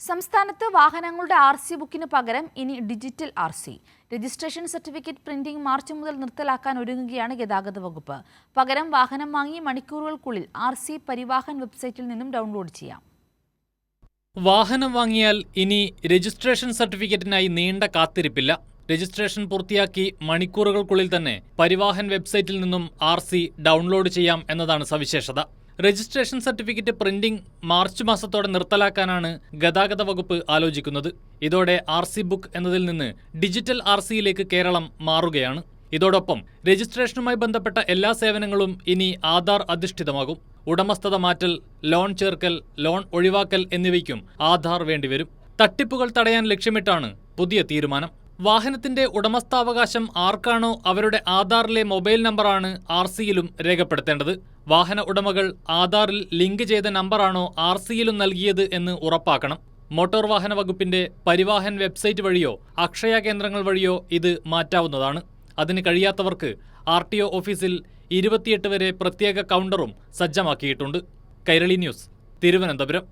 സംസ്ഥാനത്ത് വാഹനങ്ങളുടെ RC ബുക്കിന് പകരം ഇനി digital RC. Registration certificate printing March മുതൽ നിർത്തലാക്കാൻ ഒരുങ്ങുകയാണ് ഗതാഗത വകുപ്പ്. പകരം വാഹനം വാങ്ങി മണിക്കൂറുകൾക്കുള്ളിൽ RC പരിവാഹൻ വെബ്സൈറ്റിൽ നിന്നും ഡൗൺലോഡ് ചെയ്യാം. വാഹനം വാങ്ങിയാൽ ഇനി രജിസ്ട്രേഷൻ സർട്ടിഫിക്കറ്റിനായി നീണ്ട കാത്തിരിപ്പില്ല. രജിസ്ട്രേഷൻ പൂർത്തിയാക്കി മണിക്കൂറുകൾക്കുള്ളിൽ തന്നെ പരിവാഹൻ വെബ്സൈറ്റിൽ നിന്നും RC ഡൗൺലോഡ് ചെയ്യാം എന്നതാണ് സവിശേഷത. രജിസ്ട്രേഷൻ സർട്ടിഫിക്കറ്റ് പ്രിന്റിംഗ് മാർച്ച് മാസത്തോടെ നിർത്തലാക്കാനാണ് ഗതാഗത വകുപ്പ് ആലോചിക്കുന്നത്. ഇതോടെ RC ബുക്ക് എന്നതിൽ നിന്ന് ഡിജിറ്റൽ RCയിലേക്ക് കേരളം മാറുകയാണ്. ഇതോടൊപ്പം രജിസ്ട്രേഷനുമായി ബന്ധപ്പെട്ട എല്ലാ സേവനങ്ങളും ഇനി ആധാർ അധിഷ്ഠിതമാകും. ഉടമസ്ഥത മാറ്റൽ, ലോൺ ചേർക്കൽ, ലോൺ ഒഴിവാക്കൽ എന്നിവയ്ക്കും ആധാർ വേണ്ടിവരും. തട്ടിപ്പുകൾ തടയാൻ ലക്ഷ്യമിട്ടാണ് പുതിയ തീരുമാനം. വാഹനത്തിന്റെ ഉടമസ്ഥാവകാശം ആർക്കാണോ അവരുടെ ആധാറിലെ മൊബൈൽ നമ്പറാണ് RCയിലും രേഖപ്പെടുത്തേണ്ടത്. വാഹന ഉടമകൾ ആധാറിൽ ലിങ്ക് ചെയ്ത നമ്പറാണോ RCയിലും നൽകിയത് എന്ന് ഉറപ്പാക്കണം. മോട്ടോർ വാഹന വകുപ്പിന്റെ പരിവാഹൻ വെബ്സൈറ്റ് വഴിയോ അക്ഷയ കേന്ദ്രങ്ങൾ വഴിയോ ഇത് മാറ്റാവുന്നതാണ്. അതിന് കഴിയാത്തവർക്ക് RTO ഓഫീസിൽ 28 വരെ പ്രത്യേക കൗണ്ടറും സജ്ജമാക്കിയിട്ടുണ്ട്. കൈരളി ന്യൂസ്, തിരുവനന്തപുരം.